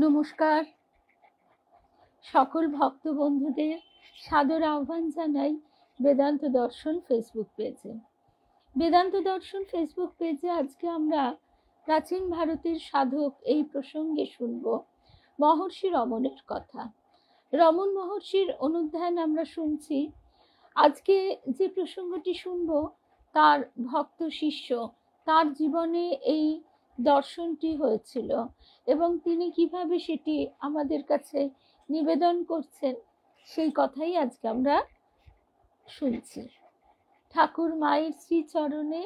নমস্কার, সকল ভক্ত বন্ধুদের সাদর আহ্বান জানাই বেদান্ত দর্শন ফেসবুক পেজে। বেদান্ত দর্শন ফেসবুক পেজে আজকে আমরা প্রাচীন ভারতের সাধক এই প্রসঙ্গে শুনব মহর্ষি রমণের কথা। রমণ মহর্ষির অনুধ্যান আমরা শুনছি। আজকে যে প্রসঙ্গটি শুনব তার ভক্ত শিষ্য, তার জীবনে এই দর্শনটি হয়েছিল এবং তিনি কিভাবে সেটি আমাদের কাছে নিবেদন করছেন সেই কথাই আজকে আমরা শুনছি। ঠাকুর মায়ের শ্রীচরণে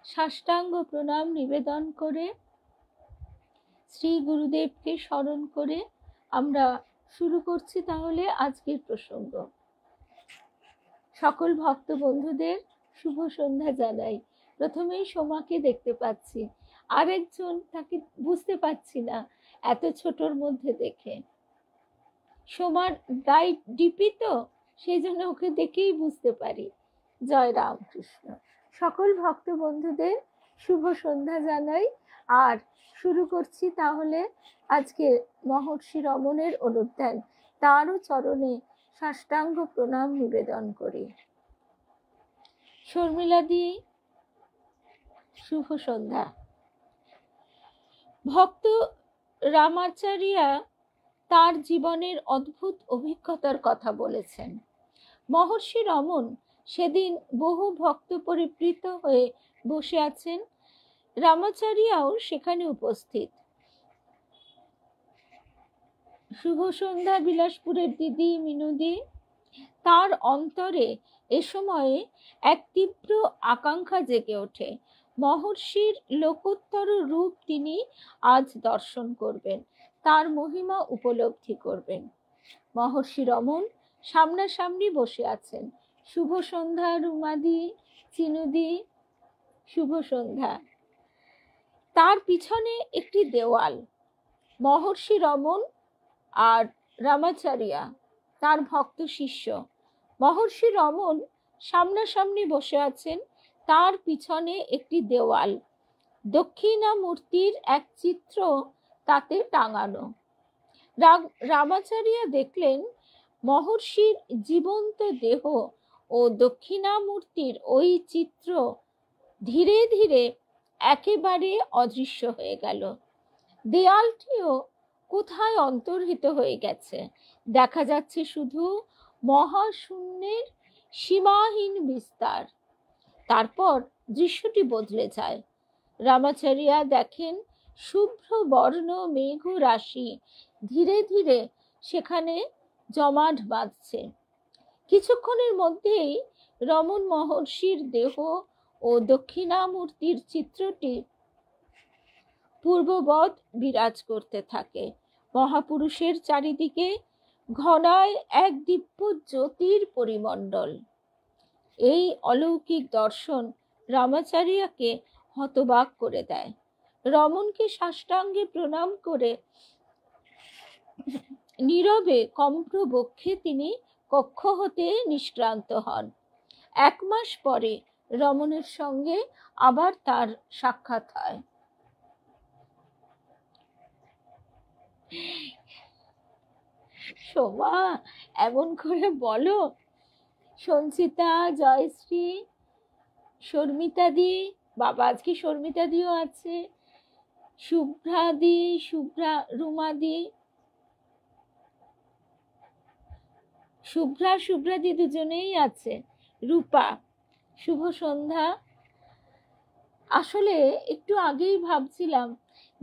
সাষ্টাঙ্গ প্রণাম নিবেদন করে শ্রী গুরুদেবকে স্মরণ করে আমরা শুরু করছি তাহলে আজকের প্রসঙ্গ। সকল ভক্ত বন্ধুদের শুভ সন্ধ্যা জানাই। প্রথমেই সোমাকে দেখতে পাচ্ছি, আরেকজন তাকে বুঝতে পারছি না এত ছোটর মধ্যে দেখে। সোমার গাইড ডিপি তো, সেই জন্য ওকে দেখেই বুঝতে পারি। জয় রামকৃষ্ণ। সকল ভক্ত বন্ধুদের শুভ সন্ধ্যা জানাই আর শুরু করছি তাহলে আজকে মহর্ষি রমণের অনুধ্যান, তারও চরণে সাষ্টাঙ্গ প্রণাম নিবেদন করি। শর্মিলাদি, শুভ সন্ধ্যা। ভক্ত রামাচারিয়া তার জীবনের অদ্ভুত অভিজ্ঞতার কথা বলেছেন। মহর্ষি রমণ সেদিন বহু ভক্ত পরিবৃত হয়ে বসে আছেন, রামাচারিয়াও সেখানে উপস্থিত। শুভ সন্ধ্যা বিলাসপুরের দিদি মিনুদি। তার অন্তরে এ সময়ে এক তীব্র আকাঙ্ক্ষা জেগে ওঠে। মহর্ষির লোকোত্তর রূপ তিনি আজ দর্শন করবেন, তার মহিমা উপলব্ধি করবেন। মহর্ষি রমণ সামনাসামনি বসে আছেন। শুভ সন্ধ্যা রুমাদি, চিনুদি, শুভ সন্ধ্যা। তার পিছনে একটি দেওয়াল। মহর্ষি রমণ আর রামাচারিয়া তার ভক্ত শিষ্য। মহর্ষি রমণ সামনাসামনি বসে আছেন, তার পিছনে একটি দেওয়াল, দক্ষিণামূর্তির এক চিত্র তাতে টাঙানো। রামাচারিয়া দেখলেন মহর্ষির জীবন্ত দেহ ও দক্ষিণামূর্তির ওই চিত্র ধীরে ধীরে একেবারে অদৃশ্য হয়ে গেল। দেয়ালটিও কোথায় অন্তর্হিত হয়ে গেছে, দেখা যাচ্ছে শুধু মহাশূন্যের সীমাহীন বিস্তার। তারপর দৃশ্যটি বদলে যায়। রামাচারিয়া দেখেন শুভ্র বর্ণ মেঘ রাশি ধীরে ধীরে সেখানে জমাট বাঁধছে। কিছুক্ষণের মধ্যেই রমণ মহর্ষির দেহ ও দক্ষিণামূর্তির চিত্রটি পূর্ববৎ বিরাজ করতে থাকে। মহাপুরুষের চারিদিকে ঘনায় এক দিব্য জ্যোতির পরিমণ্ডল। এই অলৌকিক দর্শন রামাচারিয়াকে হতবাক করে দেয়। রমণকে সাষ্টাঙ্গে প্রণাম করে নীরবে কম্প্রবক্ষে তিনি কক্ষ হতে নিষ্ক্রান্ত হন। 1 মাস পরে রমণের সঙ্গে আবার তার সাক্ষাৎ হয়। সোমা, এমন করে বলো। সঞ্চিতা, জয়শ্রী, শর্মিতাদি, বাবা আজকে শর্মিতাদিও আছে, শুভ্রাদি, রুমাদি, শুভ্রাদি দুজনেই আছে, রূপা, শুভ সন্ধ্যা। আসলে একটু আগেই ভাবছিলাম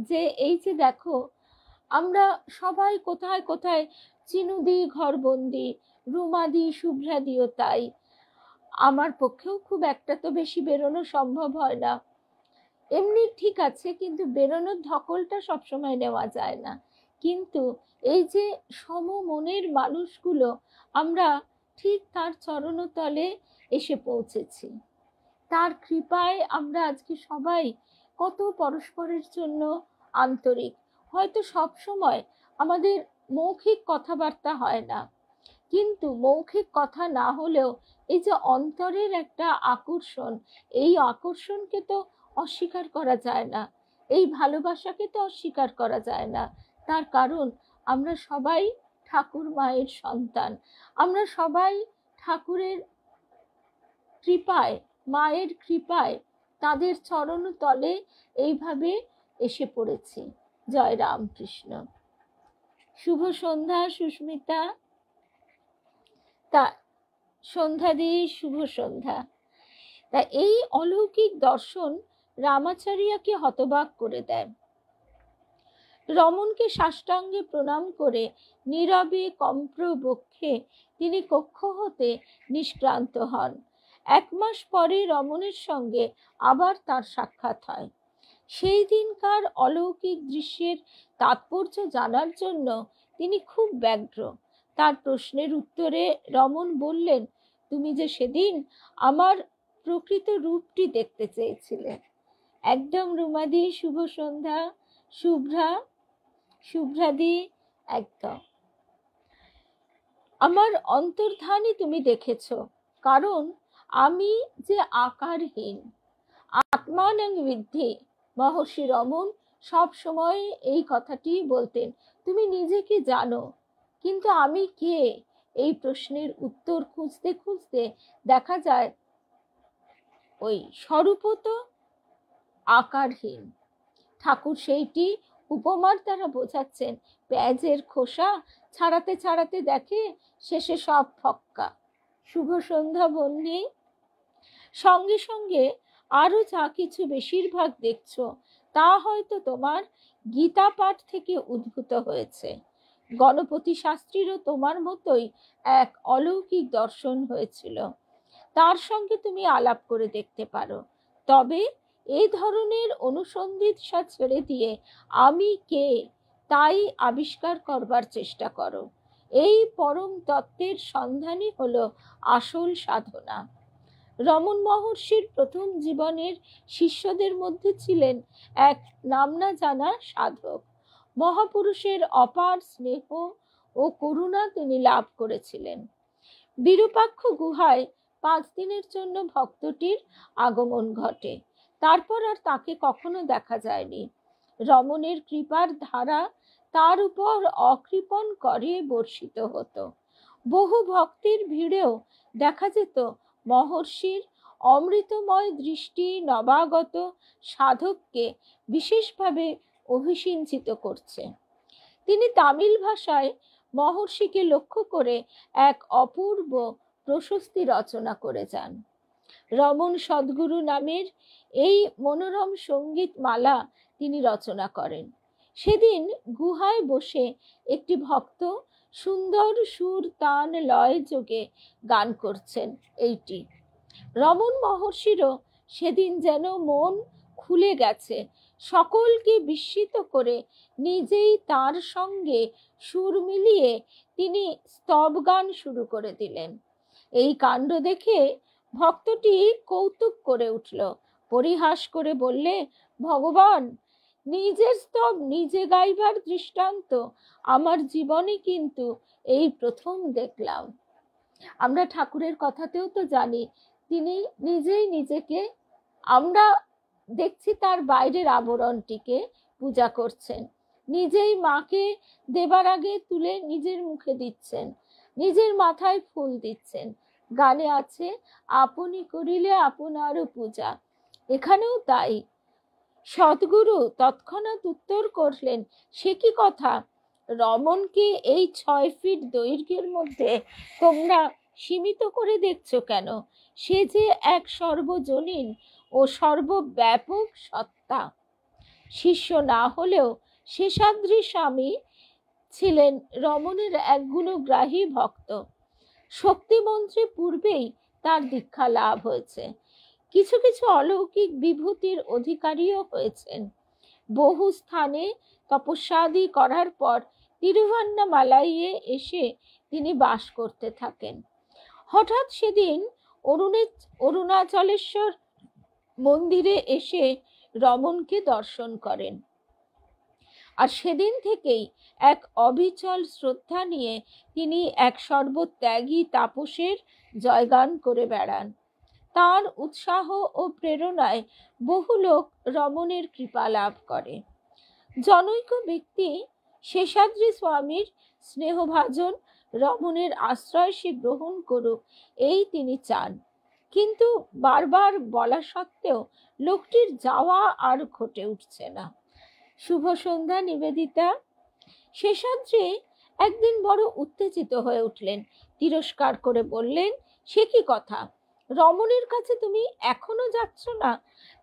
যে এই যে দেখো আমরা সবাই কোথায় কোথায়, চিনুদি ঘরবন্দি, রুমাদি, শুভ্রাদিও তাই। আমার পক্ষেও খুব একটা তো বেশি বেরোনো সম্ভব হয় না। এমনি ঠিক আছে, কিন্তু বেরোনোর ধকলটা সবসময় নেওয়া যায় না। কিন্তু এই যে সমমনের মানুষগুলো, আমরা ঠিক তার চরণতলে এসে পৌঁছেছি। তার কৃপায় আমরা আজকে সবাই কত পরস্পরের জন্য আন্তরিক। হয়তো সব সময় আমাদের মৌখিক কথাবার্তা হয় না, কিন্তু মৌখিক কথা না হলেও এই যে অন্তরের একটা আকর্ষণ, এই আকর্ষণকে তো অস্বীকার করা যায় না। এই ভালোবাসাকে তো অস্বীকার করা যায় না। তার কারণ আমরা সবাই ঠাকুর মায়ের সন্তান, আমরা সবাই ঠাকুরের কৃপায়, মায়ের কৃপায় তাদের চরণ তলে এইভাবে এসে পড়েছি। জয় রামকৃষ্ণ। শুভ সন্ধ্যা সুস্মিতা। তা সন্ধ্যা দিয়ে শুভ সন্ধ্যা। তা এই অলৌকিক দর্শন রামাচার্যকে হতবাক করে দেয়। রমনকে সাষ্টাঙ্গে প্রণাম করে নীরবে কম্প্র বক্ষে তিনি কক্ষ হতে নিষ্ক্রান্ত হন। 1 মাস পরে রমনের সঙ্গে আবার তার সাক্ষাৎ হয়। সেই দিনকার অলৌকিক দৃশ্যের তাৎপর্য জানার জন্য তিনি খুব ব্যগ্র। তার প্রশ্নের উত্তরে রমন বললেন, তুমি যে সেদিন আমার প্রকৃত রূপটি দেখতে চেয়েছিলে। একদম রুমাদি, শুভ সন্ধ্যা। শুভ্রাদি, একদম আমার অন্তর্ধানই তুমি দেখেছ, কারণ আমি যে আকারহীন। আত্মানং বিদ্ধি। মহর্ষি রমন সব সময় এই কথাটি বলতেন, তুমি নিজে কি জানো, কিন্তু আমি কে? এই প্রশ্নের উত্তর খুঁজতে খুঁজতে দেখা যায় ওই স্বরূপত আকারহীন। ঠাকুর সেইটি উপমার দ্বারা বোঝাচ্ছেন। পেঁয়াজের খোসা ছাড়াতে ছাড়াতে দেখে শেষে সব ফক্কা। শুভ সন্ধ্যা বন্যে। সঙ্গে সঙ্গে আরো যা কিছু বেশিরভাগ দেখছো তা হয়তো তোমার গীতা পাঠ থেকে উদ্ভূত হয়েছে। গণপতি শাস্ত্রীরও তোমার মতোই এক অলৌকিক দর্শন হয়েছিল। তার সঙ্গে তুমি আলাপ করে দেখতে পারো। তবে এই ধরনের অনুসন্ধিৎসা ছেড়ে দিয়ে আমি কে তাই আবিষ্কার করবার চেষ্টা করো। এই পরম তত্ত্বের সন্ধানই হলো আসল সাধনা। রমন মহর্ষির প্রথম জীবনের শিষ্যদের মধ্যে ছিলেন এক নামনা জানা সাধক। মহাপুরুষের অপার স্নেহ ও করুণা তিনি লাভ করেছিলেন। বিরূপাক্ষ গুহায় 5 দিনের জন্য ভক্তটির আগমন ঘটে। তারপর আর তাকে কখনো দেখা যায়নি। রমনের কৃপার ধারা তার উপর অকৃপণ করে বর্ষিত হতো। বহু ভক্তের ভিড়েও দেখা যেত মহর্ষির অমৃতময় দৃষ্টি নবাগত সাধককে বিশেষভাবে অভিষিঞ্চিত করছে। তিনি তামিল ভাষায় মহর্ষিকে লক্ষ্য করে এক অপূর্ব প্রশস্তি রচনা করে যান। রমন সদ্গুরু নামের এই মনোরম সঙ্গীত মালা তিনি রচনা করেন। সেদিন গুহায় বসে একটি ভক্ত সুন্দর সুর তান লয় যোগে গান করছেন এইটি। রমন মহর্ষিরও সেদিন যেন মন খুলে গেছে। সকলকে বিস্মিত করে নিজেই তার সঙ্গে সুর মিলিয়ে তিনি স্তব গান শুরু করে দিলেন। এই কাণ্ড দেখে ভক্তটি কৌতুক করে উঠল, পরিহাস করে বললে, ভগবান, নিজের স্তব নিজে গাইবার দৃষ্টান্ত আমার জীবনে কিন্তু এই প্রথম দেখলাম। আমরা ঠাকুরের কথাতেও তো জানি তিনি নিজেই নিজেকে, আমরা দেখছি তার বাইরের আবরণটিকে পূজা করছেন। নিজেই মাকে দেবার আগে তুলে নিজের মুখে দিচ্ছেন, নিজের মাথায় ফুল দিচ্ছেন। গানে আছে, আপনি করিলে আপনারও পূজা। এখানেও তাই। সদ্গুরু তৎক্ষণাৎ উত্তর করলেন, সে কি কথা, রমনকে এই 6 ফিট দৈর্ঘ্যের মধ্যে তোমরা সীমিত করে দেখছো কেন? সে যে এক সর্বজনীন ও সর্বব্যাপক সত্তা। শিষ্য না হলেও শেষাদ্রি স্বামী ছিলেন রমনের এক গুণগ্রাহী ভক্ত। শক্তিমন্ত্রে পূর্বেই তার দীক্ষা লাভ হয়েছে। কিছু কিছু অলৌকিক বিভূতির অধিকারীও হয়েছেন। বহু স্থানে তপস্যাদি করার পর তিরুভান্নামালাইয়ে এসে তিনি বাস করতে থাকেন। হঠাৎ সেদিন অরুণাচলেশ্বর মন্দিরে এসে রমনকে দর্শন করেন। আর সেদিন থেকেই এক অবিচল শ্রদ্ধা নিয়ে তিনি এক সর্বত্যাগী তাপসের জয়গান করে বেড়ান। তার উৎসাহ ও প্রেরণায় বহু লোক রমণের কৃপা লাভ করে। জনৈক ব্যক্তি শেষাদ্রি স্বামীর স্নেহভাজন রমণের আশ্রয় সে গ্রহণ করুক, এই তিনি চান। কিন্তু বারবার বলা সত্ত্বেও লোকটির যাওয়া আর ঘটে উঠছে না। শুভ সন্ধ্যা নিবেদিতা। শেষাদ্রি একদিন বড় উত্তেজিত হয়ে উঠলেন, তিরস্কার করে বললেন, সে কি কথা, রমণের কাছে তুমি এখনো যাচ্ছ না?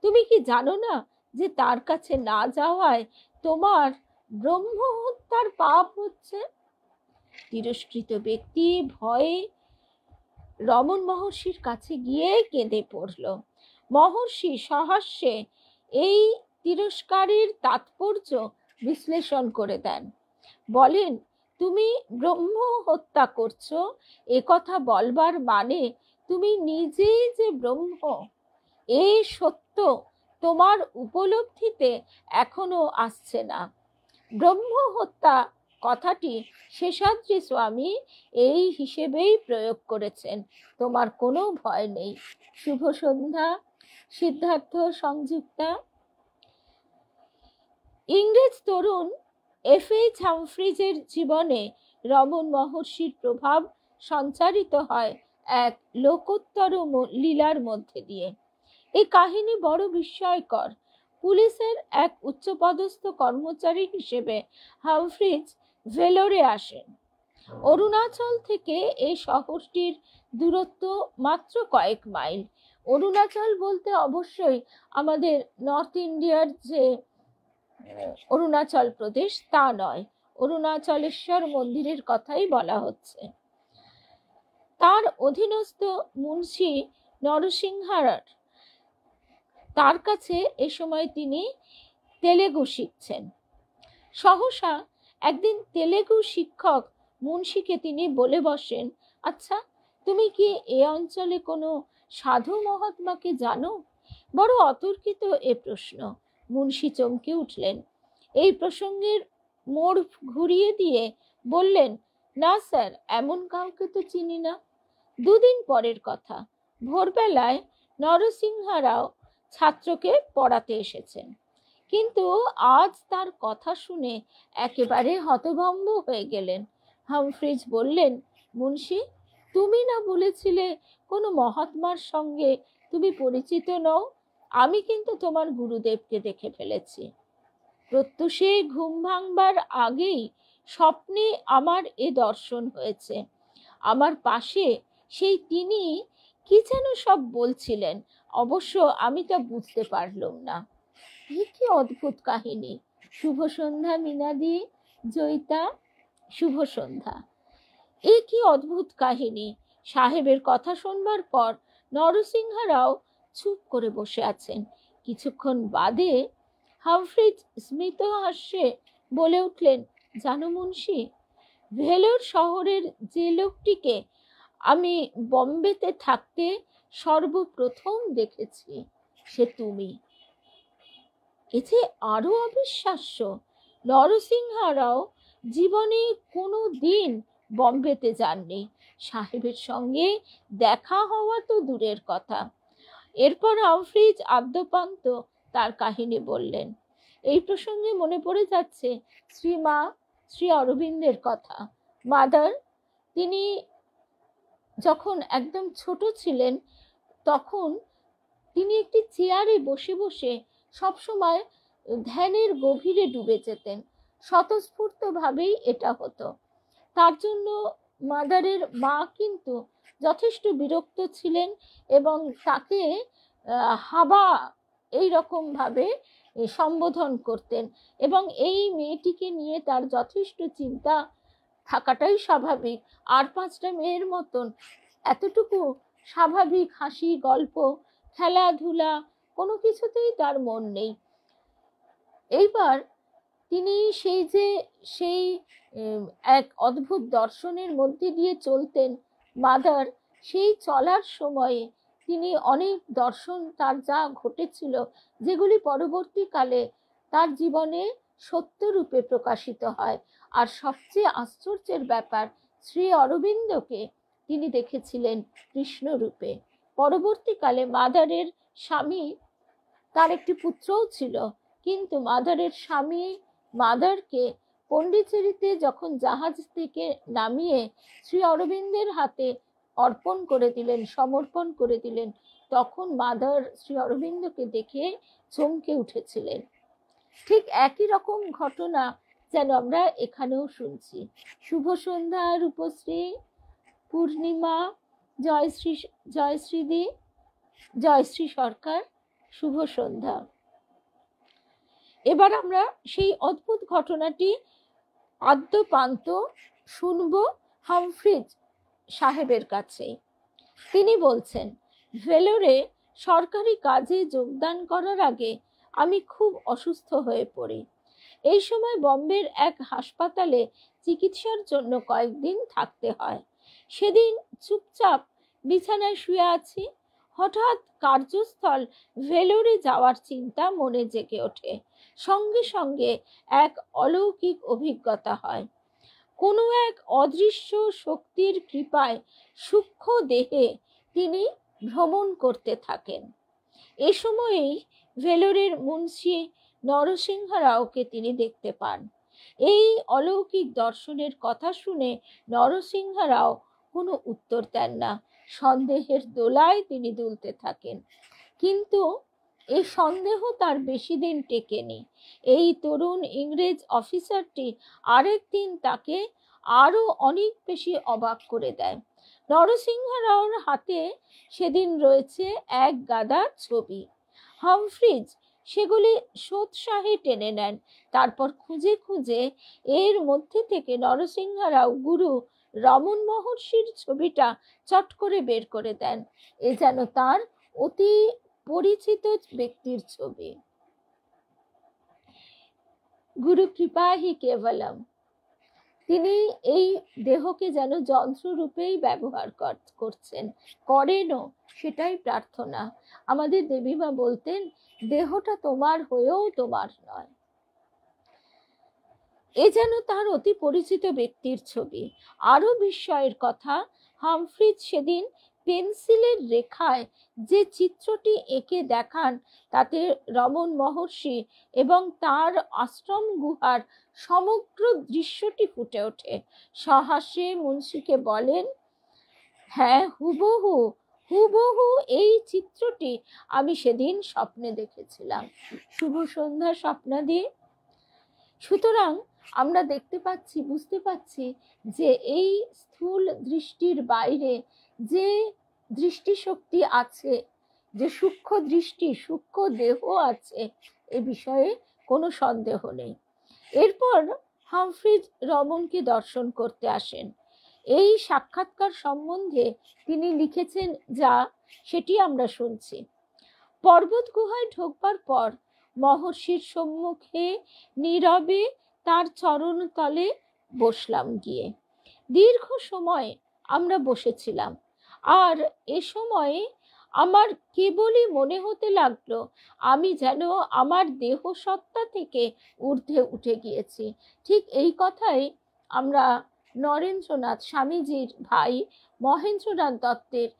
তুমি কি জানো না যে তার কাছে না যাওয়ায় তোমার ব্রহ্ম হত্যার পাপ হচ্ছে? তিরস্কৃত ব্যক্তি ভয়ে রমণ মহর্ষির কাছে গিয়ে কেঁদে পড়ল। মহর্ষি সহাস্যে এই তিরস্কারের তাৎপর্য বিশ্লেষণ করে দেন। বলেন, তুমি ব্রহ্ম হত্যা করছো, এ কথা বলবার মানে তুমি নিজেই যে ব্রহ্ম, এই সত্য তোমার উপলব্ধিতে এখনো আসছে না। ব্রহ্ম হত্যা কথাটি শেষাদ্রি স্বামী এই হিসেবেই প্রয়োগ করেছেন। তোমার কোনো ভয় নেই। শুভ সন্ধ্যা। সিদ্ধার্থ সংযুক্তা। ইংরেজ তরুণ এফ.এইচ. হামফ্রিজের জীবনে রমণ মহর্ষির প্রভাব সঞ্চারিত হয় এক লোকোত্তর লীলার মধ্যে দিয়ে। এই কাহিনী বড় বিস্ময়কর। পুলিশের এক উচ্চপদস্থ কর্মচারী হিসেবে হামফ্রিজ ভেলোরে আসেন। অরুণাচল থেকে এই শহরটির দূরত্ব মাত্র কয়েক মাইল। অরুণাচল বলতে অবশ্যই আমাদের নর্থ ইন্ডিয়ার যে অরুণাচল প্রদেশ তা নয়, অরুণাচলেশ্বর মন্দিরের কথাই বলা হচ্ছে। তার অধীনস্থ মুন্সি নরসিংহার তার কাছে এ সময় তিনি তেলেগু শিখছেন। সহসা একদিন তেলেগু শিক্ষক মুন্সিকে তিনি বলে বসেন, আচ্ছা, তুমি কি এ অঞ্চলে কোনো সাধু মহাত্মাকে জানো? বড় অতর্কিত এ প্রশ্ন। মুন্সি চমকে উঠলেন। এই প্রসঙ্গের মোড় ঘুরিয়ে দিয়ে বললেন, না স্যার, এমন কাউকে তো চিনি না। দুদিন পরের কথা, ভোরবেলায় নরসিংহ রাও ছাত্রকে পড়াতে এসেছেন, কিন্তু আজ তার কথা শুনে একেবারে হতভম্ব হয়ে গেলেন। হামফ্রিজ বললেন, মুন্সি, তুমি না বলেছিলে কোনো মহাত্মার সঙ্গে তুমি পরিচিত নও? আমি কিন্তু তোমার গুরুদেবকে দেখে ফেলেছি। প্রত্যুষে ঘুম ভাঙবার আগেই স্বপ্নে আমার এ দর্শন হয়েছে। আমার পাশে সেই তিনি কি যেন সব বলছিলেন, অবশ্য আমি তা বুঝতে পারলাম না। কি অদ্ভুত কাহিনী। শুভ সন্ধ্যা মিনাদি জয়িতা। শুভ সন্ধ্যা। এ কি অদ্ভুত কাহিনী। সাহেবের কথা শুনবার পর নরসিংহ রাও চুপ করে বসে আছেন। কিছুক্ষণ বাদে হামফ্রিজ স্মিত হাস্যে বলে উঠলেন, জানো মুন্সি, ভেলোর শহরের যে লোকটিকে আমি বম্বেতে থাকতে সর্বপ্রথম দেখেছি, সে তুমি। এ যে আরো অবিশ্বাস্য। নরসিংহ রাও জীবনে কোনো দিন বম্বেতে যাননি। সাহেবের সঙ্গে দেখা হওয়া তো দূরের কথা। এরপর হামফ্রিজ আদ্যপান্ত তার কাহিনী বললেন। এই প্রসঙ্গে মনে পড়ে যাচ্ছে শ্রী অরবিন্দের কথা। মাদার, তিনি যখন একদম ছোট ছিলেন তখন তিনি একটি চেয়ারে বসে বসে সবসময় ধ্যানের গভীরে ডুবে যেতেন। স্বতঃস্ফূর্তভাবেই এটা হতো। তার জন্য মাদারের মা কিন্তু যথেষ্ট বিরক্ত ছিলেন এবং তাকে হাবা এই রকম ভাবে সম্বোধন করতেন, এবং এই মেয়েটিকে নিয়ে তার যথেষ্ট চিন্তা থাকাটাই স্বাভাবিক। আর পাঁচটা মেয়ের মতন এতটুকু স্বাভাবিক হাসি, গল্প, খেলাধুলা কোনো কিছুতেই তার মন নেই। এইবার তিনি সেই এক অদ্ভুত দর্শনের মধ্যে দিয়ে চলতেন মাদার। সেই চলার সময়ে তিনি অনেক দর্শন তার যা ঘটেছিল, যেগুলি পরবর্তীকালে তার জীবনে সত্যরূপে প্রকাশিত হয়। আর সবচেয়ে আশ্চর্যের ব্যাপার, শ্রী অরবিন্দকে তিনি দেখেছিলেন কৃষ্ণ রূপে। পরবর্তীকালে মাদারের স্বামী, তার একটি পুত্রও ছিল, কিন্তু মাদারের স্বামী মাদারকে পন্ডিচেরিতে যখন জাহাজ থেকে নামিয়ে শ্রী অরবিন্দের হাতে অর্পণ করে দিলেন, সমর্পণ করে দিলেন, তখন মাদার শ্রী অরবিন্দকে দেখে চমকে উঠেছিলেন। ঠিক একই রকম ঘটনা যেন আমরা এখানেও শুনছি। শুভ সন্ধ্যা রূপশ্রী, পূর্ণিমা, জয়শ্রীদি, জয়শ্রী সরকার, শুভ সন্ধ্যা। এবার আমরা সেই অদ্ভুত ঘটনাটি আদ্যপান্ত শুনব হামফ্রিজ সাহেবের কাছে। তিনি বলছেন, ভেলোরে সরকারি কাজে যোগদান করার আগে আমি খুব অসুস্থ হয়ে পড়ি। এই সময় বম্বের এক হাসপাতালে চিকিৎসার জন্য কয়েকদিন থাকতে হয়। সেদিন চুপচাপ বিছানায় শুয়ে আছি, হঠাৎ কার্যস্থল ভেলোরে যাওয়ার চিন্তা মনে জেগে ওঠে। সঙ্গে সঙ্গে এক অলৌকিক অভিজ্ঞতা হয়। কোনো এক অদৃশ্য শক্তির কৃপায় সূক্ষ্ম দেহে তিনি ভ্রমণ করতে থাকেন। এ সময়েই ভেলোরের মুন্সি নরসিংহ রাওকে তিনি দেখতে পান। এই অলৌকিক দর্শনের কথা শুনে নরসিংহ রাও কোনো উত্তর দেন না। সন্দেহের দোলায় তিনি দুলতে থাকেন, কিন্তু এই সন্দেহ তার বেশি দিন টেকেনি। এই তরুণ ইংরেজ অফিসারটি আরেক দিন তাকে আরো অনেক বেশি অবাক করে দেয়। নরসিংহ রাওর হাতে সেদিন রয়েছে এক গাদা ছবি। হামফ্রিজ সেগুলি সোৎসাহে টেনে নেন। তারপর খুঁজে খুঁজে এর মধ্যে থেকে নরসিংহ রাও গুরু রমন মহর্ষির ছবিটা চট করে বের করে দেন। এ যেন তার অতি পরিচিত ব্যক্তির ছবি। গুরু কৃপাহি কেবলম। তিনি এই দেহকে যেন যন্ত্ররূপেই ব্যবহার করছেন, করেনও, সেটাই প্রার্থনা। আমাদের দেবীমা বলতেন, দেহটা তোমার হয়েও তোমার নয়। এ যেন তার অতি পরিচিত ব্যক্তির ছবি। আরো বিস্ময়ের কথা, হামফ্রিজ সেদিন পেন্সিলের রেখায় যে চিত্রটি এঁকে দেখান, তাতে রমন মহর্ষি এবং তার আশ্রম গুহার সমগ্র দৃশ্যটি ফুটে ওঠে। সহাস্যে মুন্সিকে বলেন, হ্যাঁ, হুবহু হুবহু এই চিত্রটি আমি সেদিন স্বপ্নে দেখেছিলাম। শুভ সন্ধ্যা স্বপ্নাদি। সুতরাং আমরা দেখতে পাচ্ছি, বুঝতে পাচ্ছি যে এই স্থূল দৃষ্টির বাইরে যে দৃষ্টিশক্তি আছে, যে সূক্ষ্ম দৃষ্টি, সূক্ষ্ম দেহ আছে, এ বিষয়ে কোনো সন্দেহ নেই। এরপর হামফ্রিজ রমনকে দর্শন করতে আসেন। এই সাক্ষাৎকার সম্বন্ধে তিনি লিখেছেন যা, সেটি আমরা শুনছি। পর্বত গুহায় ঢোকবার পর মহর্ষির সম্মুখে নীরবে তার চরণ তলে বসলাম গিয়ে। দীর্ঘ সময় আমরা বসেছিলাম, আর এ সময়ে আমার কেবলই মনে হতে লাগলো আমি যেন আমার দেহ সত্তা থেকে ঊর্ধ্বে উঠে গিয়েছি। ঠিক এই কথাই আমরা নরেন্দ্রনাথ স্বামীজির ভাই মহেন্দ্রনাথ দত্তের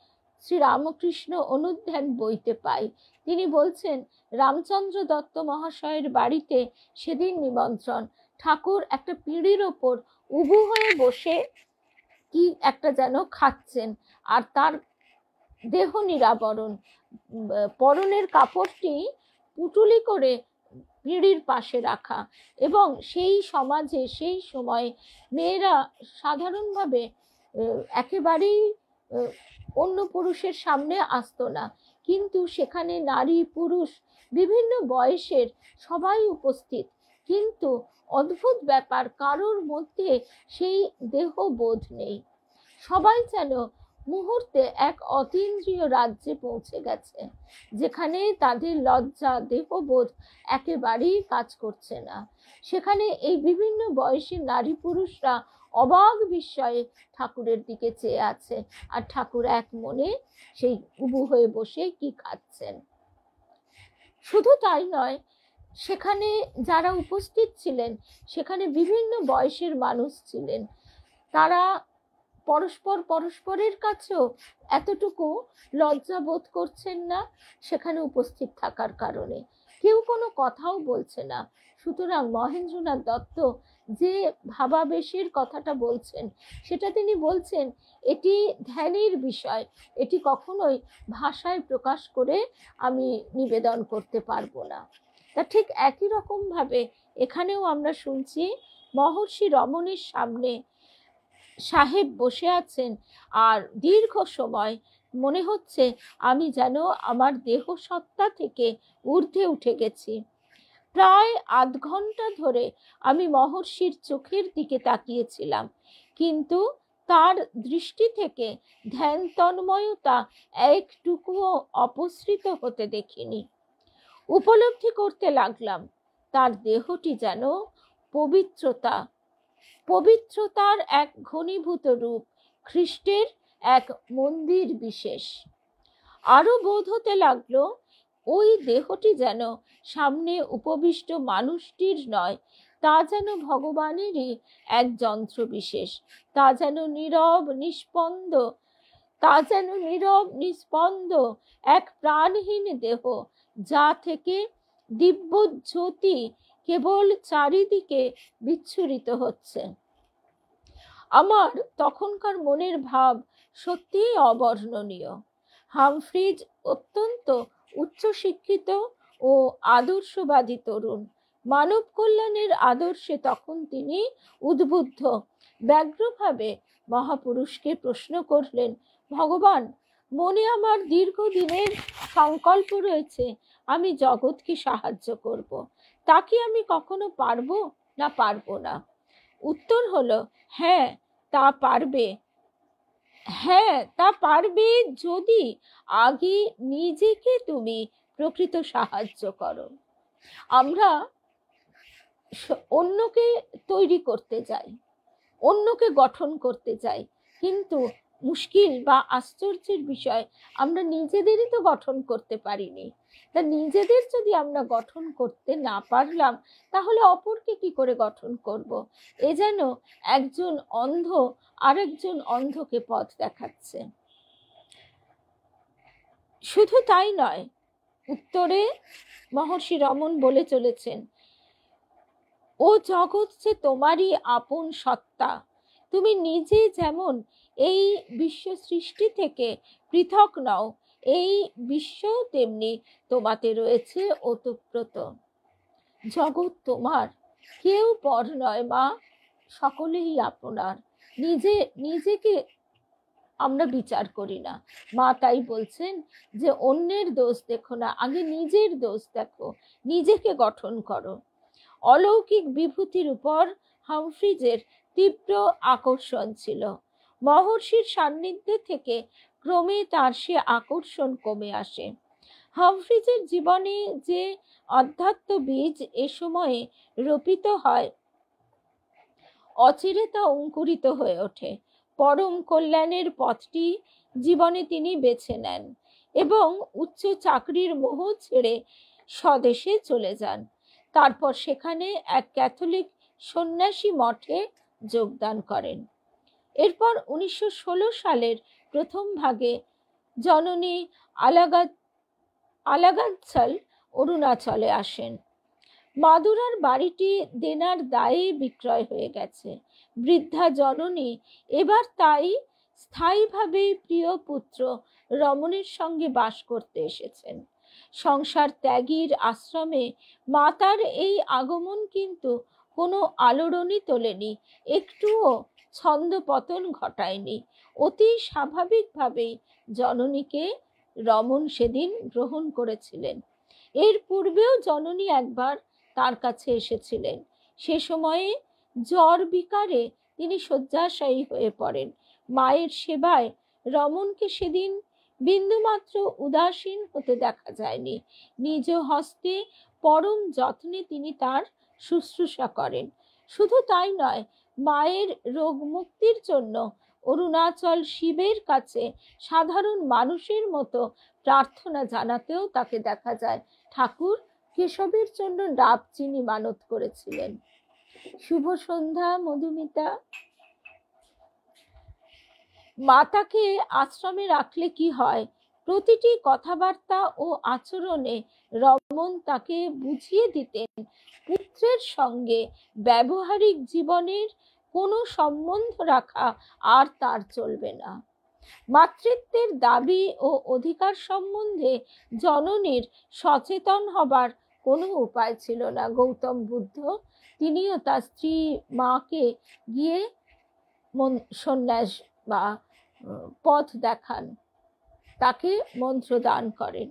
শ্রী রামকৃষ্ণ অনুধ্যান বইতে পাই। তিনি বলছেন, রামচন্দ্র দত্ত মহাশয়ের বাড়িতে সেদিন নিমন্ত্রণ। ঠাকুর একটা পিঁড়ির ওপর উবু হয়ে বসে কি একটা যেন খাচ্ছেন, আর তার দেহ নিরাবরণ, পরনের কাপড়টি পুটুলি করে পিঁড়ির পাশে রাখা। এবং সেই সমাজে সেই সময় মেয়েরা সাধারণভাবে একেবারেই অন্য পুরুষের সামনে আসতো না, কিন্তু সেখানে নারী পুরুষ বিভিন্ন বয়সের সবাই উপস্থিত। কিন্তু অদ্ভুত ব্যাপার, কারোর মধ্যে সেই দেহবোধ নেই। সবাই যেন মুহূর্তে এক অতীন্দ্রিয় রাজ্যে পৌঁছে গেছে, যেখানে তাদের লজ্জা দেহবোধ একেবারেই কাজ করছে না। সেখানে এই বিভিন্ন বয়সের নারী পুরুষরা অবাক বিস্ময়ে ঠাকুরের দিকে চেয়ে আছে, আর ঠাকুর এক মনে সেই উবু হয়ে বসে কি খাচ্ছেন। শুধু তাই নয়, সেখানে যারা উপস্থিত ছিলেন সেখানে বিভিন্ন বয়সের মানুষ ছিলেন। তারা পরস্পরের কাছেও এতটুকু লজ্জা বোধ করছেন না সেখানে উপস্থিত থাকার কারণে। কেউ কোনো কথাও বলছে না। সুতরাং মহেন্দ্রনাথ দত্ত যে ভাবাবেশের কথাটা বলছেন সেটা তিনি বলছেন এটি ধ্যানের বিষয়, এটি কখনোই ভাষায় প্রকাশ করে আমি নিবেদন করতে পারবো না। তা ঠিক একই রকম ভাবে এখানেও আমরা শুনছি মহর্ষি রমণের সামনে সাহেব বসে আছেন, আর দীর্ঘ সময় মনে হচ্ছে আমি যেন আমার দেহ সত্তা থেকে ঊর্ধ্বে উঠে গেছি। প্রায় আধ ঘন্টা ধরে আমি মহর্ষির চোখের দিকে তাকিয়েছিলাম, কিন্তু তার দৃষ্টি থেকে ধ্যান তন্ময়তা একটুকুও অপসৃত হতে দেখিনি। উপলব্ধি করতে লাগলাম তার দেহটি যেন পবিত্রতার এক ঘনীভূত রূপ, খ্রিস্টের এক মন্দির বিশেষ। আরো বোধ হতে লাগলো ওই দেহটি যেন সামনে উপবিষ্ট মানুষটির নয়, তা যেন ভগবানেরই এক যন্ত্র বিশেষ, তা যেন নীরব নিস্পন্দ এক প্রাণহীন দেহ, যা থেকে দিব্য জ্যোতি কেবল চারিদিকে বিচ্ছুরিত হচ্ছে। আমার তখনকার মনের ভাব সত্যিই অবর্ণনীয়। হামফ্রিজ অত্যন্ত উচ্চশিক্ষিত ও আদর্শবাদী তরুণ। মানব কল্যাণের আদর্শে তখন তিনি উদ্বুদ্ধ। ব্যগ্রভাবে মহাপুরুষকে প্রশ্ন করলেন, ভগবান, মনে আমার দীর্ঘদিনের সংকল্প রয়েছে আমি জগৎকে সাহায্য করব, তা কি আমি কখনো পারবো না পারবো না? উত্তর হলো, হ্যাঁ তা পারবে যদি আগে নিজেকে তুমি প্রকৃত সাহায্য করো। আমরা অন্যকে তৈরি করতে যাই, অন্যকে গঠন করতে যাই, কিন্তু মুশকিল বা আশ্চর্যের বিষয় আমরা নিজেদেরই তো গঠন করতে পারিনি। তা নিজেদের যদি আমরা গঠন করতে না পারলাম তাহলে অপরকে কি করে গঠন করব? এ যেন একজন অন্ধ আরেকজন অন্ধকে পথ দেখাচ্ছে। শুধু তাই নয়, উত্তরে মহর্ষি রমণ বলে চলেছেন, ও জগৎ যে তোমারই আপন সত্তা, তুমি নিজে যেমন এই বিশ্ব সৃষ্টি থেকে পৃথক নও, এই বিশ্ব তেমনি তোমাতে রয়েছে ওতপ্রোত। জগৎ তোমার, কেউ পর নয় মা, সকলেই আপনার। নিজেকে আমরা বিচার করি না। মা তাই বলছেন যে অন্যের দোষ দেখো না, আগে নিজের দোষ দেখো, নিজেকে গঠন করো। অলৌকিক বিভূতির উপর হামফ্রিজের তীব্র আকর্ষণ ছিল। মহর্ষির সান্নিধ্যে থেকে ক্রমে তার সে আকর্ষণ কমে আসে। হামফ্রিজের জীবনে যে অধ্যাত্ম বীজ এ সময়ে রোপিত হয়, অচিরে তা অঙ্কুরিত হয়ে ওঠে। পরম কল্যাণের পথটি জীবনে তিনি বেছে নেন এবং উচ্চ চাকরির মোহ ছেড়ে স্বদেশে চলে যান। তারপর সেখানে এক ক্যাথলিক সন্ন্যাসী মঠে যোগদান করেন। এরপর 1916 সালের প্রথম ভাগে জননী আলাগাচ্ছাল অরুণাচলে আসেন। মাদুরার বাড়িটি দেনার দায়ে বিক্রয় হয়ে গেছে। বৃদ্ধা জননী এবার তাই স্থায়ীভাবে প্রিয় পুত্র রমণের সঙ্গে বাস করতে এসেছেন। সংসার ত্যাগীর আশ্রমে মাতার এই আগমন কিন্তু কোনো আলোড়নই তোলেনি, একটুও ছন্দপতন ঘটায়নি। অতি স্বাভাবিকভাবেই জননীকে রমণ সেদিন গ্রহণ করেছিলেন। এর পূর্বেও জননী একবার তার কাছে এসেছিলেন। সে সময়ে জ্বর বিকারে তিনি শয্যাশায়ী হয়ে পড়েন। মায়ের সেবায় রমণকে সেদিন বিন্দুমাত্র উদাসীন হতে দেখা যায়নি। নিজ হস্তে পরম যত্নে তিনি তার শুশ্রূষা করেন। শুধু তাই নয়, মায়ের রোগ মুক্তির জন্য অরুণাচল শিবের কাছে সাধারণ মানুষের মতো প্রার্থনা জানাতেও তাকে দেখা যায়। ঠাকুর কেশবের জন্য ডাব চিনি মানত করেছিলেন। শুভ সন্ধ্যা মধুমিতা। মাতাকে আশ্রমে রাখলে কি হয়, প্রতিটি কথাবার্তা ও আচরণে রমন তাকে বুঝিয়ে দিতেন পুত্রের সঙ্গে ব্যবহারিক জীবনের কোনো সম্বন্ধ রাখা আর তার চলবে না। মাতৃত্বের দাবি ও অধিকার সম্বন্ধে জননীর সচেতন হবার কোনো উপায় ছিল না। গৌতম বুদ্ধ তিনিও তার স্ত্রী মাকে গিয়ে সন্ন্যাস বা পথ দেখান, তাকে মন্ত্র দান করেন।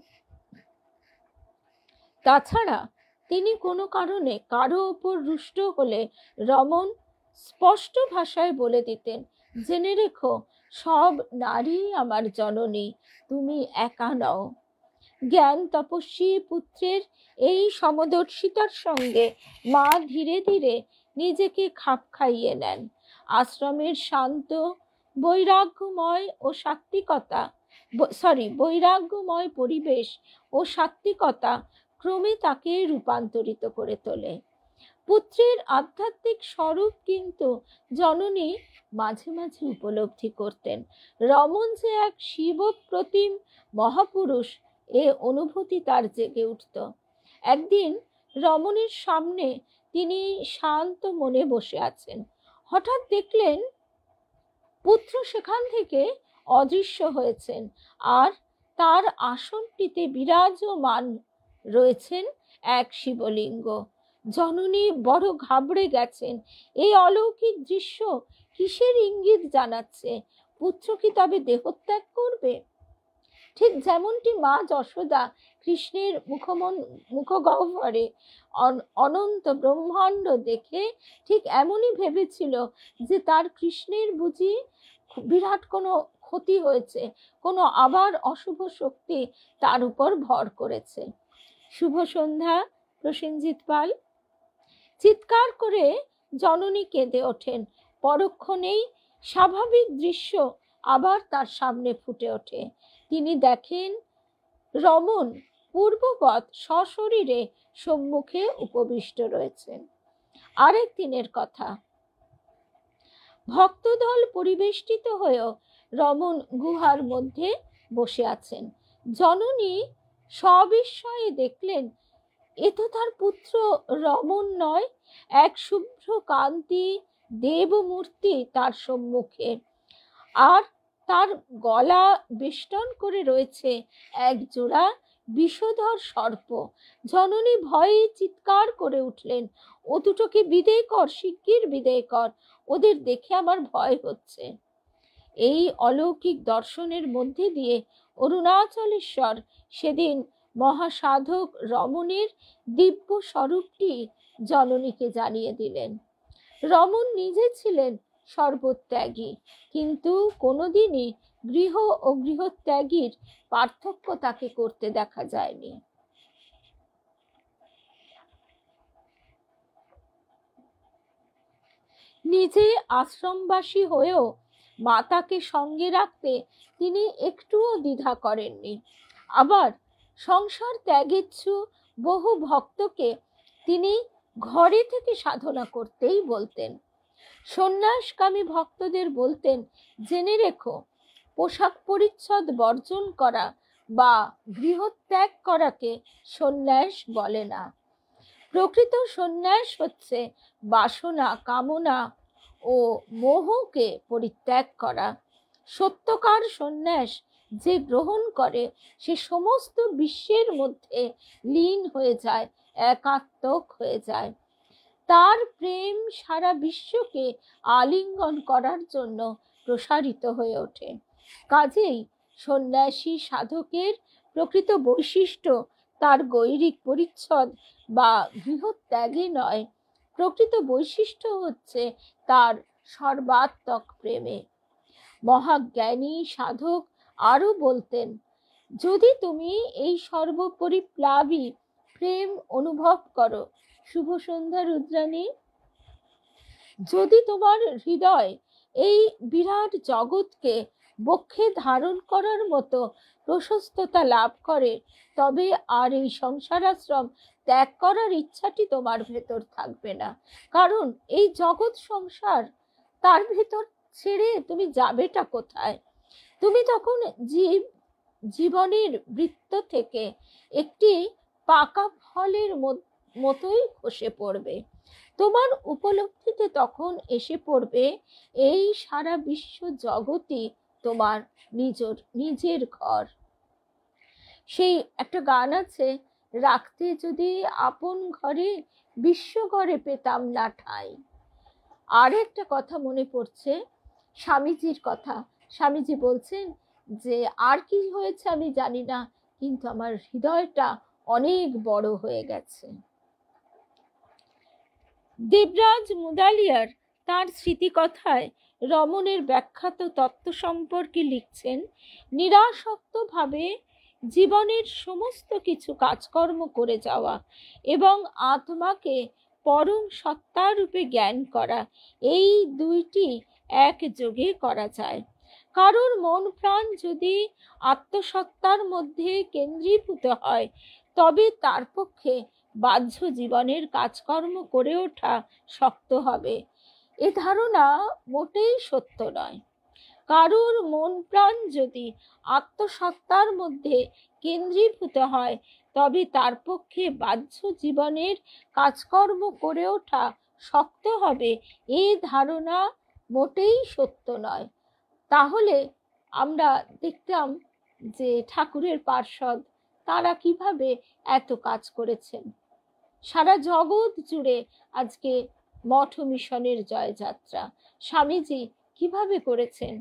তাছাড়া তিনি কোনো কারণে কারো ওপর রুষ্ট হলে রমন স্পষ্ট ভাষায় বলে দিতেন, জেনে রেখো সব নারী আমার জননী, তুমি একা নও। জ্ঞান তপস্বী পুত্রের এই সমদর্শিতার সঙ্গে মা ধীরে ধীরে নিজেকে খাপ খাইয়ে নেন। আশ্রমের শান্ত বৈরাগ্যময় পরিবেশ ও সাত্বিকতা ক্রমে তাকে রূপান্তরিত করে তোলে। পুত্রের আধ্যাত্মিক স্বরূপ কিন্তু জননী মাঝে মাঝে উপলব্ধি করতেন। রমন যে এক শিব প্রতিম মহাপুরুষ, এ অনুভূতি তার জেগে উঠত। একদিন রমণীর সামনে তিনি শান্ত মনে বসে আছেন, হঠাৎ দেখলেন পুত্র সেখান থেকে অদৃশ্য হয়েছেন, আর তার আসনটিতে বিরাজমান রয়েছেন এক শিবলিঙ্গ। জননী বড় ঘাবড়ে গেছেন। এই অলৌকিক দৃশ্য কিসের ইঙ্গিত জানাচ্ছে? পুত্র কি তবে দেহত্যাগ করবে? ঠিক যেমনটি মা যশোদা কৃষ্ণের মুখগহ্বরে অনন্ত ব্রহ্মাণ্ড দেখে ঠিক এমনই ভেবেছিল যে তার কৃষ্ণের বুঝি বিরাট কোনো ক্ষতি হয়েছে, কোনো আবার অশুভ শক্তি তার উপর ভর করেছে। শুভ সন্ধ্যা। প্রসেনজিৎ পাল। চিৎকার করে জননী কেঁদে ওঠেন। পরক্ষণেই স্বাভাবিক দৃশ্য আবার তার সামনে ফুটে ওঠে। তিনি দেখেন রমন পূর্ববৎ সশরীরে সম্মুখে উপবিষ্ট রয়েছেন। আরেক দিনের কথা, ভক্তদল পরিবেষ্টিত হয়েও রমন গুহার মধ্যে বসে আছেন। জননী সবিস্ময়ে দেখলেন এ তো তার পুত্র রমন নয়, এক শুভ্র কান্তি দেবমূর্তি তার সম্মুখে, আর তার গলা বেষ্টন করে রয়েছে এক জোড়া বিষধর সর্প। জননী ভয়ে চিৎকার করে উঠলেন, ও দুটোকে বিদেয় কর, শিগগির বিদেয় কর, ওদের দেখে আমার ভয় হচ্ছে। এই অলৌকিক দর্শনের মধ্যে দিয়ে অরুণাচলেশ্বর সেদিন মহাসাধক রমণের দিব্য স্বরূপটি জননীকে জানিয়ে দিলেন। রমন নিজে ছিলেন সর্বত্যাগী, কিন্তু কোনোদিনই গৃহ ও গৃহত্যাগীর পার্থক্য তাকে করতে দেখা যায়নি। নিজে আশ্রমবাসী হয়েও মাতাকে সঙ্গে রাখতে তিনি একটুও দ্বিধা করেননি। আবার সংসার ত্যাগেচ্ছু বহু ভক্তকে তিনি ঘরে থেকে সাধনা করতেই বলতেন। সন্ন্যাসকামী ভক্তদের বলতেন, জেনে রেখো পোশাক পরিচ্ছদ বর্জন করা বা গৃহত্যাগ করাকে সন্ন্যাস বলে না। প্রকৃত সন্ন্যাস হচ্ছে বাসনা, কামনা ও মোহকে পরিত্যাগ করা। সত্যকার সন্ন্যাস যে গ্রহণ করে সে সমস্ত বিশ্বের মধ্যে লীন হয়ে যায়, একাত্মক হয়ে যায়। তার প্রেম সারা বিশ্বকে আলিঙ্গন করার জন্য প্রসারিত হয়ে ওঠে। কাজেই সন্ন্যাসী সাধকের প্রকৃত বৈশিষ্ট্য তার গৈরিক পরিচ্ছদ বা গৃহত্যাগে নয়, প্রকৃত বৈশিষ্ট্য হচ্ছে তার সর্বাত্মক প্রেমে। মহাজ্ঞানী সাধক আরো বলতেন, যদি তুমি এই সর্বপরিপ্লাবী প্রেম অনুভব করো, শুভ সন্ধ্যা রুদ্রাণী, যদি তোমার হৃদয় এই বিরাট জগৎকে বক্ষে ধারণ করার মতো প্রশস্ততা লাভ করে, তবে আর এই সংসার আশ্রম ত্যাগ করার ইচ্ছাটি তোমার ভেতর থাকবে না। কারণ এই জগৎ সংসার, তার ভেতর ছেড়ে তুমি যাবেটা কোথায়? তুমি তখন জীবনের বৃত্ত থেকে একটি পাকা ফলের মতোই খসে পড়বে। তোমার উপলব্ধিতে তখন এসে পড়বে এই সারা বিশ্ব জগৎই তোমার নিজের ঘর। সেই একটা গান আছে, রাখতে যদি আপন ঘরে বিশ্ব ঘরে পেতাম না ঠাঁই। আর একটা কথা মনে পড়ছে, স্বামীজির কথা। স্বামীজি বলছেন যে আর কি হয়েছে আমি জানি না, কিন্তু আমার হৃদয়টা অনেক বড় হয়ে গেছে। দেবরাজ মুদালিয়ার তার স্মৃতিকথায় রমণের ব্যাখ্যাত তত্ত্ব সম্পর্কে লিখছেন, নিরাসক্তভাবে জীবনের সমস্ত কিছু কাজকর্ম করে যাওয়া এবং আত্মাকে পরম সত্তারূপে জ্ঞান করা, এই দুইটি একযোগে করা যায়। কারোর মন প্রাণ যদি আত্মসত্তার মধ্যে কেন্দ্রীভূত হয়, তবে তার পক্ষে বাহ্য জীবনের কাজকর্ম করে ওঠা শক্ত হবে। এ ধারণা মোটেই সত্য নয়। কারোর মন প্রাণ যদি আত্মসত্তার মধ্যে কেন্দ্রীভূত হয়, তবে তার পক্ষে বাহ্য জীবনের কাজকর্ম করে ওঠা শক্ত হবে, এই ধারণা মোটেই সত্য নয়। তাহলে আমরা দেখতাম যে ঠাকুরের পার্ষদ তারা কিভাবে এত কাজ করেছেন। সারা জগৎ জুড়ে আজকে মঠ মিশনের জয়যাত্রা স্বামীজি কিভাবে করেছেন।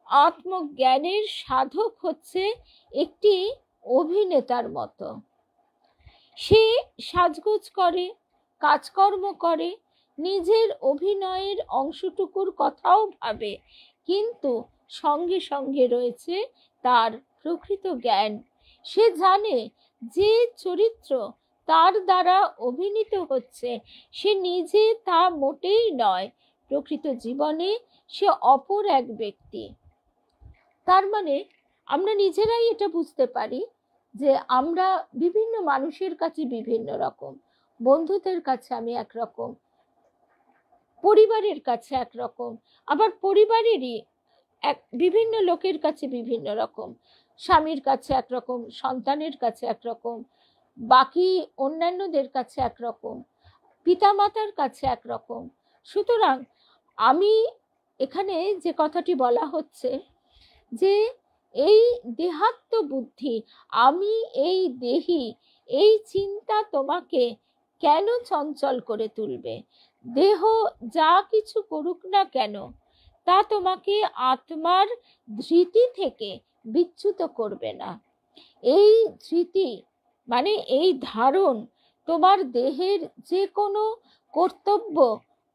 আত্মজ্ঞানের সাধক হচ্ছে একটি অভিনেতার মতো। সে সাজগোজ করে, কাজকর্ম করে, নিজের অভিনয়ের অংশটুকুর কথাও ভাবে, কিন্তু সঙ্গে সঙ্গে রয়েছে তার প্রকৃত জ্ঞান। সে জানে যে চরিত্র তার দ্বারা অভিনীত হচ্ছে সে নিজে তা মোটেই নয়, প্রকৃত জীবনে সে অপর এক ব্যক্তি। তার মানে আমরা নিজেরাই এটা বুঝতে পারি যে আমরা বিভিন্ন মানুষের কাছে বিভিন্ন রকম, বন্ধুদের কাছে আমি একরকম, পরিবারের কাছে একরকম, আবার পরিবারেরই বিভিন্ন লোকের কাছে বিভিন্ন রকম, স্বামীর কাছে একরকম, সন্তানের কাছে একরকম, বাকি অন্যান্যদের কাছে একরকম, পিতামাতার কাছে একরকম। সুতরাং আমি এখানে যে কথাটি বলা হচ্ছে যে এই দেহাত্ম বুদ্ধি, আমি এই দেহি, এই চিন্তা তোমাকে কেন চঞ্চল করে তুলবে? দেহ যা কিছু করুক না কেন, তা তোমাকে আত্মার ধৃতি থেকে বিচ্যুত করবে না। এই ধৃতি মানে এই ধারণ তোমার দেহের যে কোনো কর্তব্য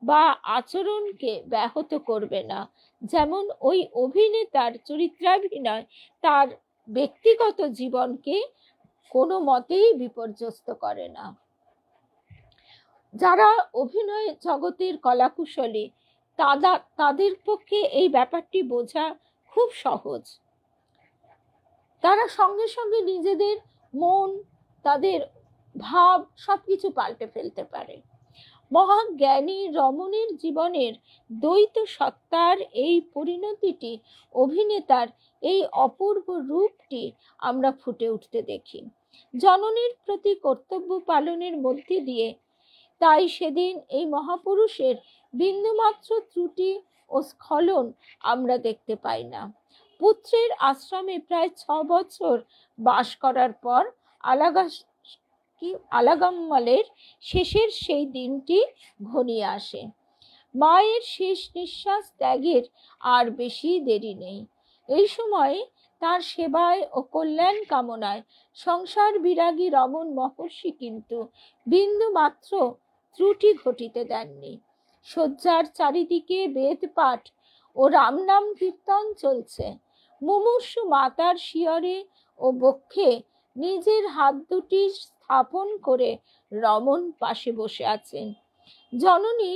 বা আচরণকে ব্যাহত করবে না। যেমন ওই অভিনেতার চরিত্রাভিনয় তার ব্যক্তিগত জীবনকে কোনো মতেই বিপর্যস্ত করে না। যারা অভিনয় জগতের কলাকুশলী তাদের পক্ষে এই ব্যাপারটি বোঝা খুব সহজ। তারা সঙ্গে সঙ্গে নিজেদের মন, তাদের ভাব সবকিছু পাল্টে ফেলতে পারে। মহাজ্ঞানী রমণের জীবনের দ্বৈত সত্তার এই পরিণতিটি, অভিনেতার এই অপূর্ব রূপটি আমরা ফুটে উঠতে দেখি জননীর প্রতি কর্তব্য পালনের মধ্যে দিয়ে। তাই সেদিন এই মহাপুরুষের বিন্দুমাত্র ত্রুটি ও স্খলন আমরা দেখতে পাই না। পুত্রের আশ্রমে প্রায় 6 বছর বাস করার পর আলাগাম্মালের শেষের সেই দিনটি ঘনিয়ে আসে। মায়ের শেষ নিঃশ্বাস ত্যাগের আর বেশি দেরি নেই। এই সময় তার সেবায় ও কল্যাণ কামনায় সংসার বিরাগী রমণ মহর্ষি কিন্তু বিন্দু মাত্র ত্রুটি ঘটিতে দেননি। শয্যার চারিদিকে বেদ পাঠ ও রাম নাম কীর্তন চলছে। মুমূর্ষু মাতার শিয়রে ও বক্ষে নিজের হাত দুটি স্থাপন করে রমণ পাশে বসে আছেন। জননী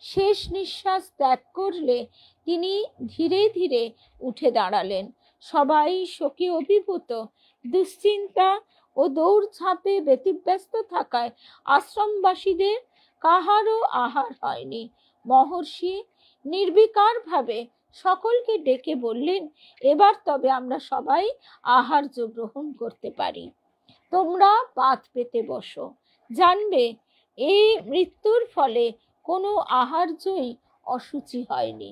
শেষ নিঃশ্বাস ত্যাগ করলে তিনি ধীরে ধীরে উঠে দাঁড়ালেন। সবাই শোকে অভিভূত, দুশ্চিন্তা ও দৌড়ঝাঁপে ব্যতিব্যস্ত থাকায় আশ্রমবাসীদের কাহারও আহার হয়নি। মহর্ষি নির্বিকারভাবে সকলকে ডেকে বললেন, এবার তবে আমরা সবাই আহার্য গ্রহণ করতে পারি। তোমরা পাত পেতে বসো। জানবে এই মৃত্যুর ফলে কোনো আহার্যই অসুচি হয়নি।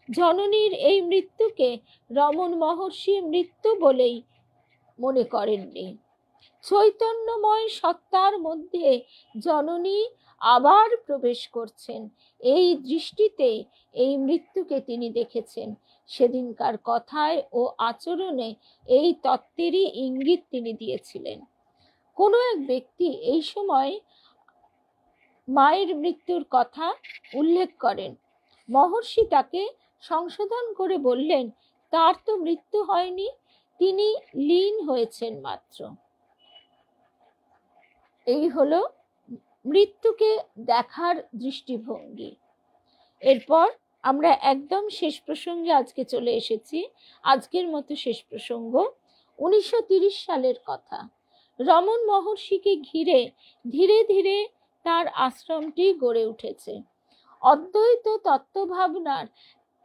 জননীর এই মৃত্যুকে রমণ মহর্ষি মৃত্যু বলেই মনে করেননি। চৈতন্যময় সত্তার মধ্যে জননী আবার প্রবেশ করছেন, এই দৃষ্টিতেই এই মৃত্যুকে তিনি দেখেছেন। সেদিনকার কথায় ও আচরণে এই তত্ত্বেরই ইঙ্গিত তিনি দিয়েছিলেন। কোনো এক ব্যক্তি এই সময় মায়ের মৃত্যুর কথা উল্লেখ করেন। মহর্ষি তাকে সংশোধন করে বললেন, তার তো মৃত্যু হয়নি, তিনি লীন হয়েছেন মাত্র। এই হলো মৃত্যুকে দেখার দৃষ্টিভঙ্গি। এরপর আমরা একদম শেষ প্রসঙ্গে আজকে চলে এসেছি। আজকের মতো শেষ প্রসঙ্গ 1930 সালের কথা। রমণ মহর্ষিকে ঘিরে ধীরে ধীরে তার আশ্রমটি গড়ে উঠেছে। অদ্বৈত তত্ত্বভাবনার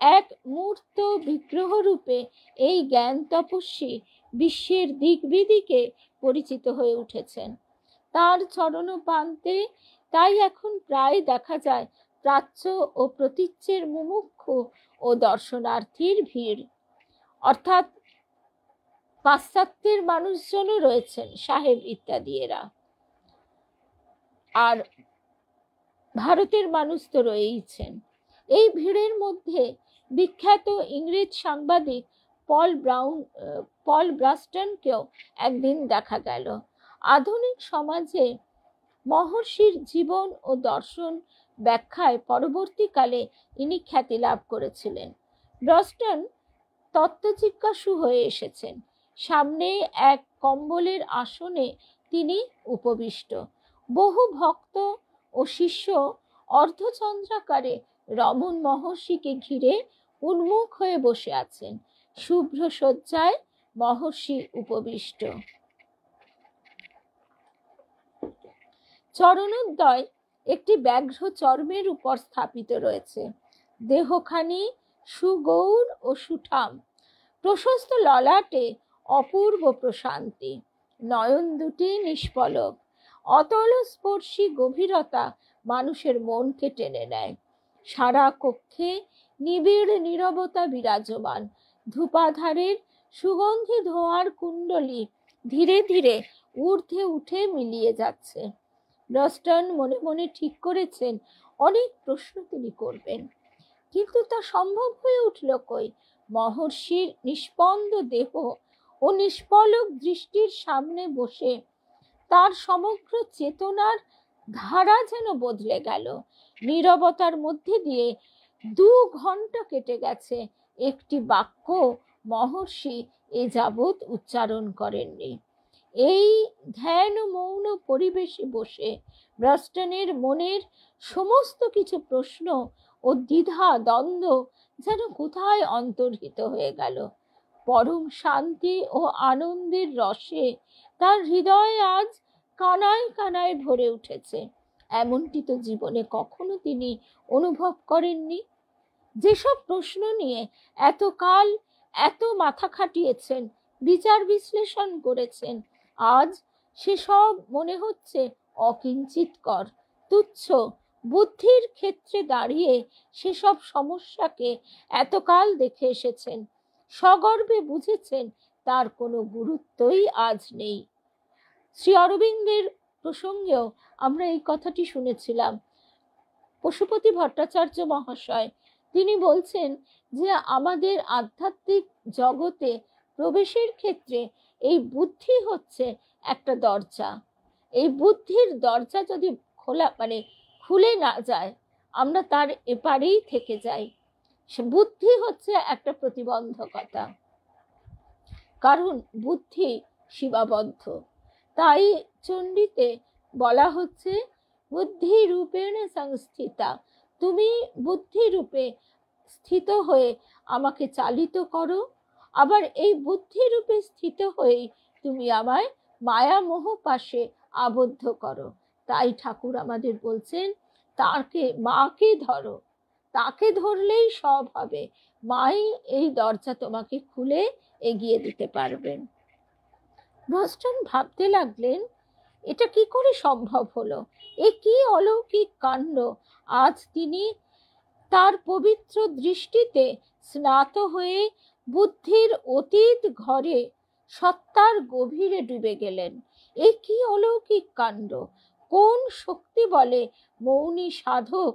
এক মূর্ত বিগ্রহ রূপে এই জ্ঞান তপস্বী বিশ্বের দিক বিদিকে পরিচিত হয়ে উঠেছেন। তার চরণপান্তে তাই এখন প্রায় দেখা যায় প্রাচ্য ও প্রতীচ্যের মুমুক্ষু ও দর্শনার্থীর ভিড়। অর্থাৎ পাশ্চাত্যের মানুষজনও রয়েছেন, সাহেব ইত্যাদি এরা, আর ভারতের মানুষ তো রয়েইছেন। এই ভিড়ের মধ্যে বিখ্যাত ইংরেজ সাংবাদিক পল ব্রাস্টনকেও একদিন দেখা গেল। আধুনিক সমাজে মহর্ষির জীবন ও দর্শন ব্যাখ্যায় পরবর্তীকালে ইনি খ্যাতি লাভ করেছিলেন। ব্রাস্টন তত্ত্বজিজ্ঞাসু হয়ে এসেছেন। সামনে এক কম্বলের আসনে তিনি উপবিষ্ট। বহু ভক্ত ও শিষ্য অর্ধচন্দ্রাকারে রমণ মহর্ষিকে ঘিরে উন্মুখ হয়ে বসে আছেন। শুভ্র শয্যায় মহর্ষি উপবিষ্ট। চরণোদ্বয় একটি ব্যাঘ্র চর্মের উপর স্থাপিত রয়েছে। দেহখানি সুগৌর ও সুঠাম। প্রশস্ত ললাটে অপূর্ব প্রশান্তি। নয়ন দুটি নিষ্পলক। অতল স্পর্শী গভীরতা মানুষের মনকে টেনে নেয়। সারা কক্ষে নিবিড় নীরবতা বিরাজমান। ধূপাধারের সুগন্ধি ধোঁয়ার কুণ্ডলী ধীরে ধীরে ঊর্ধ্বে উঠে মিলিয়ে যাচ্ছে। ব্রাস্টন মনে মনে ঠিক করেছেন অনেক প্রশ্ন তিনি করবেন, কিন্তু তা সম্ভব হয়ে উঠল কই? মহর্ষির নিষ্পন্দ দেহ ও নিষ্পলক দৃষ্টির সামনে বসে তার সমগ্র চেতনার ধারা যেন বদলে গেল। নীরবতার মধ্যে দিয়ে 2 ঘন্টা কেটে গেছে, একটি বাক্য মহর্ষি এ যাবৎ উচ্চারণ করেননি। এই ধ্যান মৌন পরিবেশে বসে ব্রাস্টনের মনের সমস্ত কিছু প্রশ্ন ও দ্বিধা দ্বন্দ্ব যেন কোথায় অন্তর্হিত হয়ে গেল। পরম শান্তি ও আনন্দের রসে তার হৃদয় আজ কানায় কানায় ভরে উঠেছে। এমনটি তো জীবনে কখনো তিনি অনুভব করেননি। যেসব প্রশ্ন নিয়ে এতকাল এত মাথা খাটিয়েছেন, বিচার বিশ্লেষণ করেছেন, আজ সেসব মনে হচ্ছে অকিঞ্চিতকর, তুচ্ছ। বুদ্ধির ক্ষেত্রে দাঁড়িয়ে সেসব সমস্যাকে এতকাল দেখে এসেছেন, সগর্বে বুঝেছেন তার কোনো গুরুত্বই আজ নেই। শ্রী অরবিন্দের প্রসঙ্গেও আমরা এই কথাটি শুনেছিলাম। পশুপতি ভট্টাচার্য মহাশয় তিনি বলছেন যে আমাদের আধ্যাত্মিক জগতে প্রবেশের ক্ষেত্রে এই বুদ্ধি হচ্ছে একটা দরজা। এই বুদ্ধির দরজা যদি খুলে না যায়, আমরা তার এপারেই থেকে যাই। সে বুদ্ধি হচ্ছে একটা প্রতিবন্ধকতা, কারণ বুদ্ধি সীমাবদ্ধ। তাই চণ্ডীতে বলা হচ্ছে বুদ্ধি রূপেণ সংস্থিতা, তুমি বুদ্ধি রূপে স্থিত হয়ে আমাকে চালিত করো, আবার এই বুদ্ধি রূপে স্থিত হয়ে তুমি আমায় মায়া মোহ পাশে আবদ্ধ করো। তাই ঠাকুর আমাদের বলছেন তাকে মাকে ধরো, তাকে ধরলেই সব হবে, মাই এই দরজা তোমাকে খুলে এগিয়ে দিতে পারবেন। ব্রস্টন ভাবতে লাগলেন, এটা কি করে সম্ভব হলো? এ কি অলৌকিক কাণ্ড! আজ তিনি তার পবিত্র দৃষ্টিতে স্নাত হয়ে বুদ্ধির অতীত ঘরে সত্তার গভীরে ডুবে গেলেন। এ কি অলৌকিক কাণ্ড! কোন শক্তি বলে মৌনী সাধক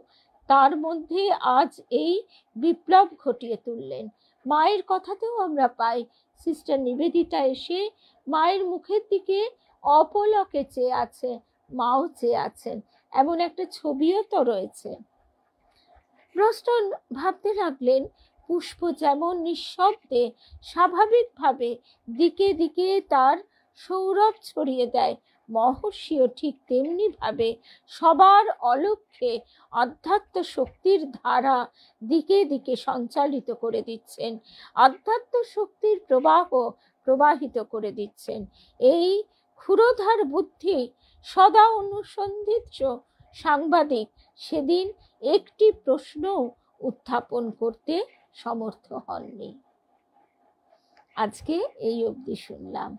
তার মধ্যে আজ এই বিপ্লব ঘটিয়ে তুললেন? মায়ের কথাতেও আমরা পাই, সিস্টার নিবেদিতা এসে মায়ের মুখের দিকে অপলকে চেয়ে আছে, মাও চেয়ে আছেন, এমন একটা ছবিও তো রয়েছে। ব্রস্টন ভাবতে লাগলেন, পুষ্প যেমন নিঃশব্দে স্বাভাবিকভাবে দিকে দিকে তার সৌরভ ছড়িয়ে দেয়, মহর্ষিও ঠিক তেমনি ভাবে সবার অলক্ষ্যে আধ্যাত্ম শক্তির ধারা দিকে দিকে সঞ্চালিত করে দিচ্ছেন, আধ্যাত্ম শক্তির প্রবাহ প্রবাহিত করে দিচ্ছেন। এই ক্ষুরোধার বুদ্ধি সদা অনুসন্ধিৎস সাংবাদিক সেদিন একটি প্রশ্ন উত্থাপন করতে সমর্থ হননি। আজকে এই অবধি শুনলাম,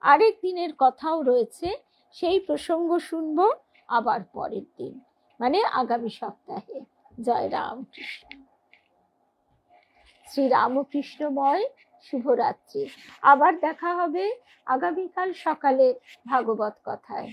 আরেক দিনের কথাও রয়েছে, সেই প্রসঙ্গ শুনবো আবার পরের দিন, মানে আগামী সপ্তাহে। জয় রামকৃষ্ণ। শ্রী রামকৃষ্ণময় শুভরাত্রি। আবার দেখা হবে আগামীকাল সকালে ভাগবত কথায়।